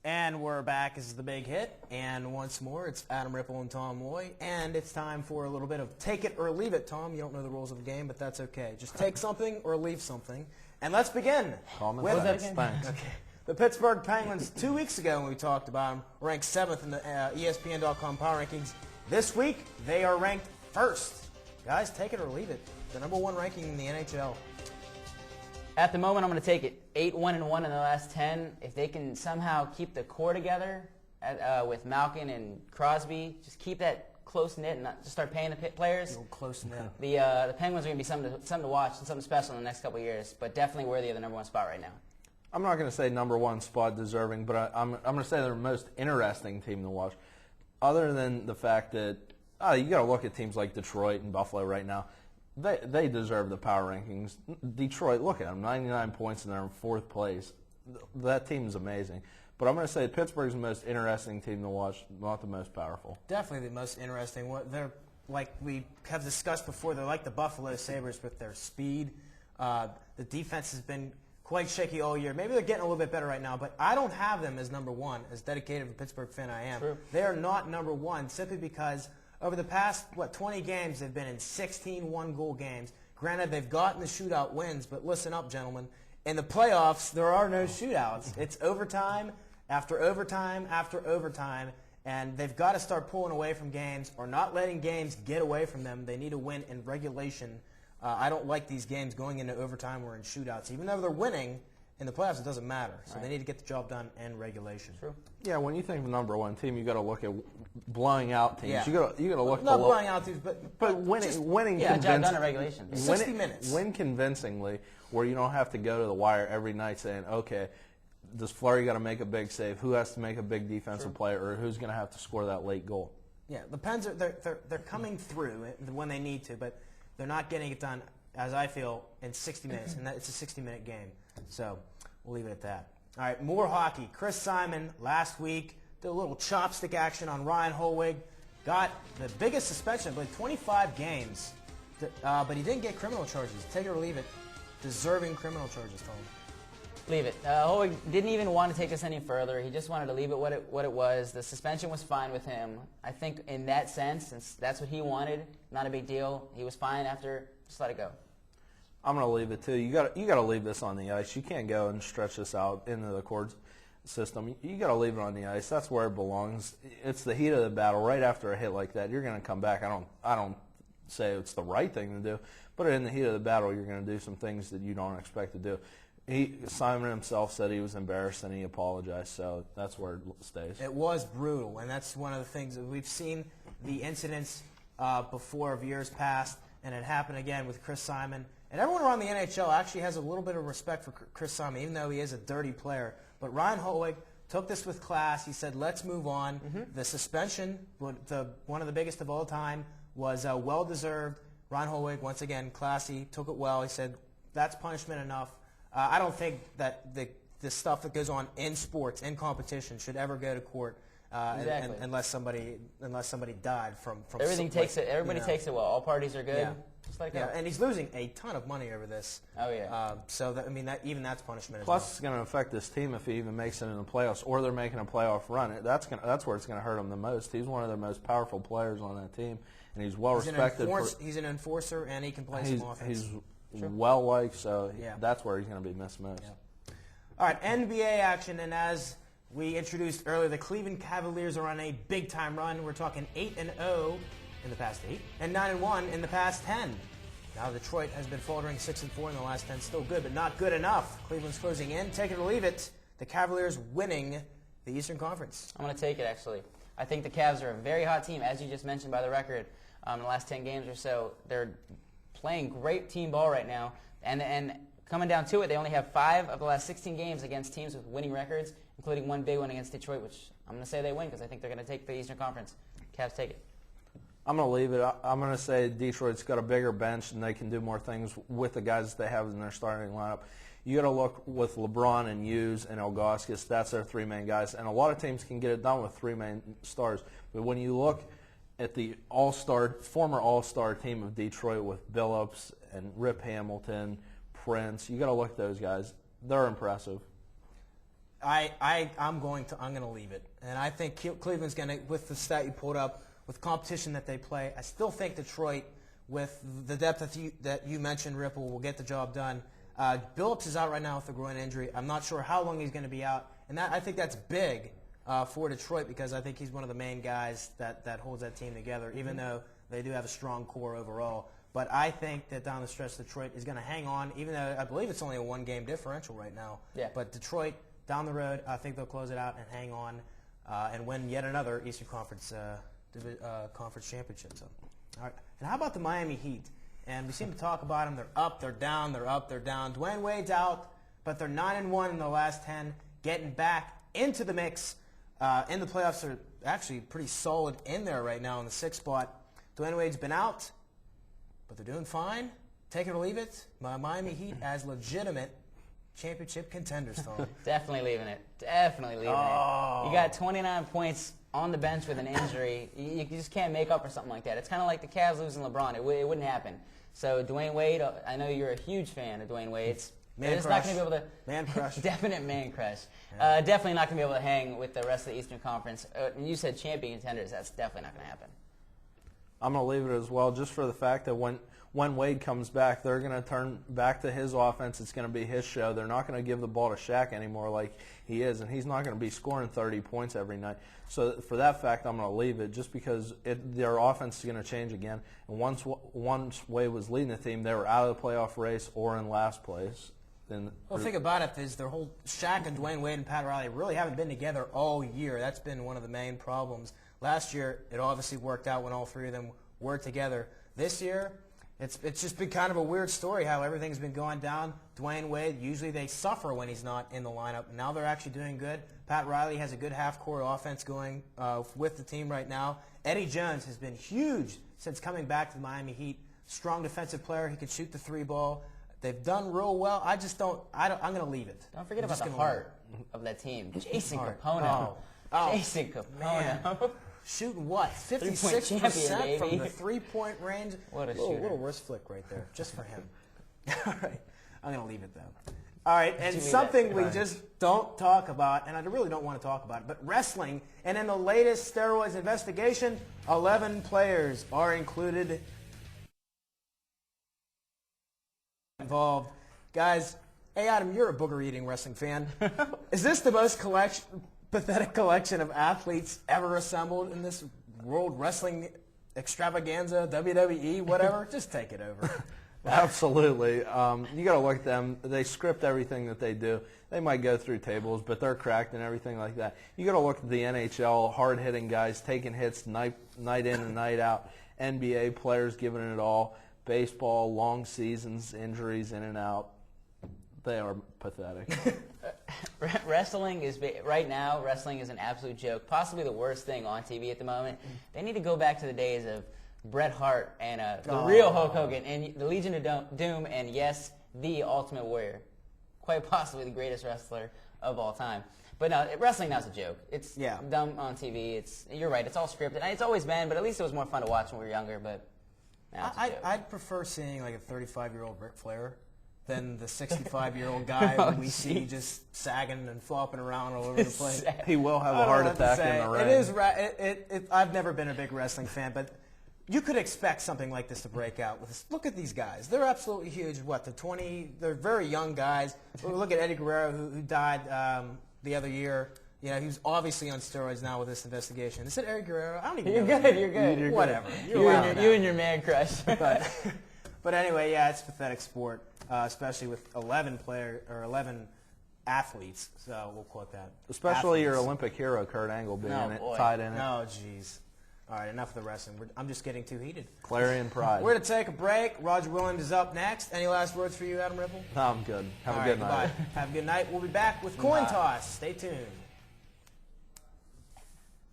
And we're back. This is The Big Hit. And once more, it's Adam Ripple and Tom Loy. And it's time for a little bit of take it or leave it, Tom. You don't know the rules of the game, but that's okay. Just take something or leave something. And let's begin. With Thanks. Okay. The Pittsburgh Penguins, 2 weeks ago when we talked about them, ranked 7th in the ESPN.com Power Rankings. This week, they are ranked 1st. Guys, take it or leave it. The number 1 ranking in the NHL. At the moment, I'm going to take it 8-1-1 in the last 10. If they can somehow keep the core together with Malkin and Crosby, just keep that close-knit and not just start paying the players. Close-knit. The Penguins are going to be something to watch and something special in the next couple of years, but definitely worthy of the number 1 spot right now. I'm not going to say number 1 spot deserving, but I'm going to say they're the most interesting team to watch. Other than the fact that you got to look at teams like Detroit and Buffalo right now. They deserve the power rankings. Detroit, look at them, 99 points and they're in 4th place. That team is amazing. But I'm going to say Pittsburgh's the most interesting team to watch, not the most powerful. Definitely the most interesting. They're like we have discussed before. They're like the Buffalo Sabres with their speed. The defense has been quite shaky all year. Maybe they're getting a little bit better right now, but I don't have them as number 1. As dedicated of a Pittsburgh fan I am, True. They are not number 1 simply because over the past 20 games they've been in 16 one-goal games. Granted, they've gotten the shootout wins, but listen up, gentlemen. In the playoffs, there are no shootouts. It's overtime after overtime after overtime, and they've got to start pulling away from games or not letting games get away from them. They need to win in regulation. I don't like these games going into overtime or in shootouts. Even though they're winning, in the playoffs it doesn't matter. So They need to get the job done in regulation. True. Yeah, when you think of number 1 team, you got to look at blowing out teams. Yeah. You got to look not below. blowing out teams, but winning. Yeah, job done in regulation. 60 minutes. Win convincingly, where you don't have to go to the wire every night saying, okay, does Fleury got to make a big save? Who has to make a big defensive play, or who's going to have to score that late goal? Yeah, the Pens they're coming through when they need to, but they're not getting it done, as I feel, in 60 minutes, and it's a 60-minute game. So we'll leave it at that. All right, more hockey. Chris Simon last week did a little chopstick action on Ryan Holwig. Got the biggest suspension, I believe, 25 games, but he didn't get criminal charges. Take it or leave it. Deserving criminal charges, Tom. Leave it. Holwig didn't even want to take this any further. He just wanted to leave it what it was. The suspension was fine with him. I think in that sense, since that's what he wanted, not a big deal. He was fine after. Just let it go. I'm going to leave it too. You got to leave this on the ice. You can't go and stretch this out into the court system. You got to leave it on the ice. That's where it belongs. It's the heat of the battle. Right after a hit like that, you're going to come back. I don't say it's the right thing to do, but in the heat of the battle, you're going to do some things that you don't expect to do. Simon himself said he was embarrassed and he apologized, so that's where it stays. It was brutal, and that's one of the things that we've seen the incidents before of years past, and it happened again with Chris Simon. And everyone around the NHL actually has a little bit of respect for Chris Simon, even though he is a dirty player. But Ryan Holwig took this with class. He said, let's move on. Mm-hmm. The suspension, one of the biggest of all time, was well-deserved. Ryan Holwig, once again, classy, took it well. He said, that's punishment enough. I don't think that the stuff that goes on in sports, in competition, should ever go to court Exactly. unless somebody died from Everything takes it. Everybody takes it well. All parties are good. Yeah. Just like Yeah, that. and he's losing a ton of money over this. Oh yeah. So even that's punishment. Plus, as it's going to affect this team if he even makes it in the playoffs, or they're making a playoff run. That's where it's going to hurt him the most. He's one of their most powerful players on that team, and he's well respected. He's an enforcer, and he can play some offense. He's well liked, so that's where he's going to be missed most. Yeah. All right, NBA action, and as we introduced earlier, the Cleveland Cavaliers are on a big-time run. We're talking 8-0 in the past 8, and 9-1 in the past 10. Now Detroit has been faltering 6-4 in the last 10. Still good, but not good enough. Cleveland's closing in. Take it or leave it. The Cavaliers winning the Eastern Conference. I'm going to take it, actually. I think the Cavs are a very hot team, as you just mentioned by the record. In the last 10 games or so, they're playing great team ball right now. And coming down to it, they only have 5 of the last 16 games against teams with winning records, including one big one against Detroit, which I'm going to say they win because I think they're going to take the Eastern Conference. Cavs take it. I'm going to leave it. I'm going to say Detroit's got a bigger bench and they can do more things with the guys that they have in their starting lineup. You got to look with LeBron and Hughes and Ilgauskas. That's their 3 main guys, and a lot of teams can get it done with 3 main stars. But when you look at the former All-Star team of Detroit with Billups and Rip Hamilton, Prince, you got to look at those guys. They're impressive. I'm going to leave it, and I think Cleveland's going to, with the stat you pulled up, with competition that they play. I still think Detroit, with the depth that you mentioned, Ripple, will get the job done. Billups is out right now with a groin injury. I'm not sure how long he's going to be out, and I think that's big for Detroit because I think he's one of the main guys that holds that team together, even though they do have a strong core overall. But I think that down the stretch, Detroit is going to hang on, even though I believe it's only a one-game differential right now. Yeah. But Detroit, down the road, I think they'll close it out and hang on and win yet another Eastern Conference conference championship. So, all right. And how about the Miami Heat? And we seem to talk about them. They're up, they're down, they're up, they're down. Dwayne Wade's out, but they're 9-1 in the last 10, getting back into the mix. In the playoffs, are actually pretty solid in there right now in the 6th spot. Dwayne Wade's been out, but they're doing fine. Take it or leave it. My Miami Heat as legitimate championship contenders, Tom. Definitely leaving it. Definitely leaving it. You got 29 points on the bench with an injury. You just can't make up for something like that. It's kind of like the Cavs losing LeBron. It wouldn't happen. So Dwayne Wade, I know you're a huge fan of Dwayne Wade. Man It's crush. not going to be able to. Man crush. Definite man crush. Yeah. Definitely not going to be able to hang with the rest of the Eastern Conference. And you said champion contenders. That's definitely not going to happen. I'm going to leave it as well, just for the fact that when Wade comes back, they're going to turn back to his offense. It's going to be his show. They're not going to give the ball to Shaq anymore like he is, and he's not going to be scoring 30 points every night. So for that fact, I'm going to leave it, just because their offense is going to change again. And once Wade was leading the team, they were out of the playoff race or in last place. Well, think about it. Is their whole Shaq and Dwayne Wade and Pat Riley really haven't been together all year. That's been one of the main problems. Last year, it obviously worked out when all three of them were together. This year, it's just been kind of a weird story how everything's been going down. Dwayne Wade, usually they suffer when he's not in the lineup. Now they're actually doing good. Pat Riley has a good half-court offense going with the team right now. Eddie Jones has been huge since coming back to the Miami Heat. Strong defensive player. He can shoot the 3-ball. They've done real well. I'm going to leave it. Don't forget about the heart of that team. Jason Capono. Oh. Jason Capono. Man. Shooting what? 56% from the three-point range. What a shooter. Little wrist flick right there, just for him. All right. I'm going to leave it, though. All right, and something we just don't talk about, and I really don't want to talk about it, but wrestling. And in the latest steroids investigation, 11 players are included involved. Guys, hey, Adam, you're a booger-eating wrestling fan. Is this the most pathetic collection of athletes ever assembled in this World Wrestling extravaganza, WWE, whatever? Just take it over. Absolutely. You got to look at them. They script everything that they do. They might go through tables, but they're cracked and everything like that. You got to look at the NHL, hard-hitting guys taking hits night in and night out. NBA players giving it all. Baseball, long seasons, injuries in and out. They are pathetic. Wrestling is right now. Wrestling is an absolute joke. Possibly the worst thing on TV at the moment. They need to go back to the days of Bret Hart and the real Hulk Hogan and the Legion of Doom, and yes, the Ultimate Warrior, quite possibly the greatest wrestler of all time. But no, wrestling now is a joke. It's dumb on TV. You're right. It's all scripted. And it's always been, but at least it was more fun to watch when we were younger. But now it's a joke. I'd prefer seeing like a 35-year-old Ric Flair than the 65-year-old guy who we see just sagging and flopping around all over the place. He will have a heart attack in the ring. It is. I've never been a big wrestling fan, but you could expect something like this to break out. Look at these guys. They're absolutely huge. They're very young guys. Look at Eddie Guerrero, who died the other year. You know, he's obviously on steroids now with this investigation. Is it Eddie Guerrero? I don't even know. You're good. Whatever. You and your man crush. But anyway, yeah, it's a pathetic sport, especially with 11 athletes. So we'll quote that. Especially your Olympic hero, Kurt Angle, being tied in it. No, jeez. All right, enough of the wrestling. I'm just getting too heated. Clarion Pride. We're going to take a break. Roger Williams is up next. Any last words for you, Adam Ripple? No, I'm good. Have a good night. Have a good night. We'll be back with Coin Toss. Stay tuned.